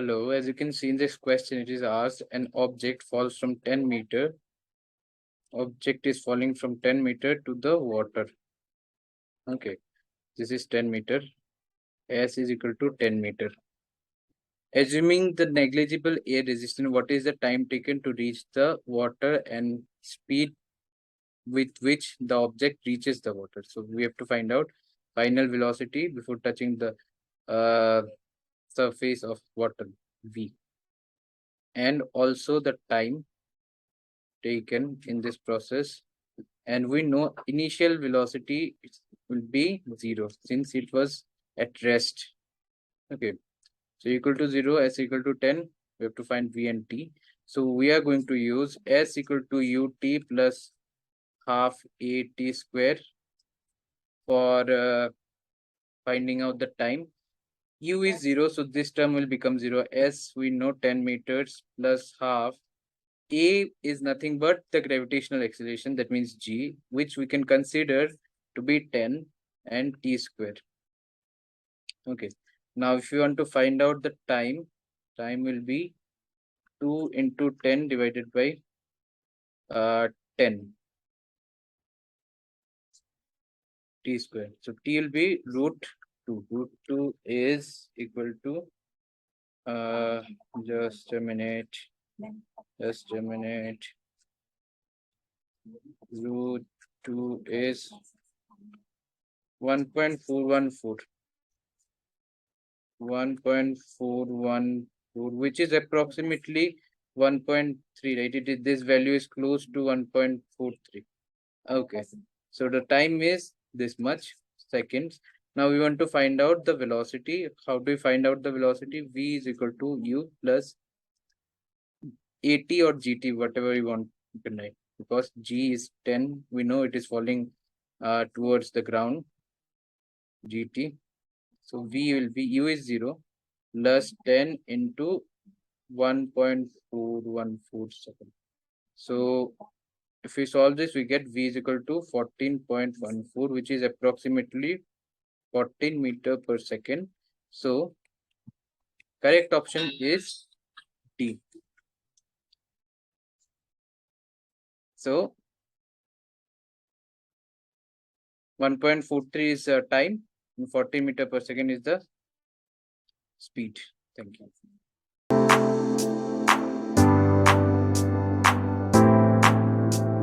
Hello, as you can see in this question, it is asked an object falls from 10 meter. Object is falling from 10 meter to the water. Okay, this is 10 meter. S is equal to 10 meter. Assuming the negligible air resistance, what is the time taken to reach the water and speed with which the object reaches the water? So we have to find out final velocity before touching the surface of water, V, and also the time taken in this process, and we know initial velocity will be 0 since it was at rest. Okay, so equal to 0, s equal to 10, we have to find v and t. So we are going to use s equal to ut plus half a t square for finding out the time. U is 0, so this term will become 0. S we know 10 meters plus half. A is nothing but the gravitational acceleration, that means g, which we can consider to be 10 and t square. Okay, now if you want to find out the time, time will be 2 into 10 divided by 10 t square. So t will be root 2. Root 2 is equal to just a minute. Root 2 is 1.414. 1.414, which is approximately 1.3, right? This value is close to 1.43. Okay, so the time is this much seconds. Now we want to find out the velocity. How do we find out the velocity? V is equal to u plus at or gt, whatever you want to write, because g is 10, we know it is falling towards the ground, gt. So v will be u is 0 plus 10 into 1.414. So if we solve this, we get v is equal to 14.14, which is approximately 14 meter per second. So correct option is D. So 1.43 is time and 14 meter per second is the speed. Thank you.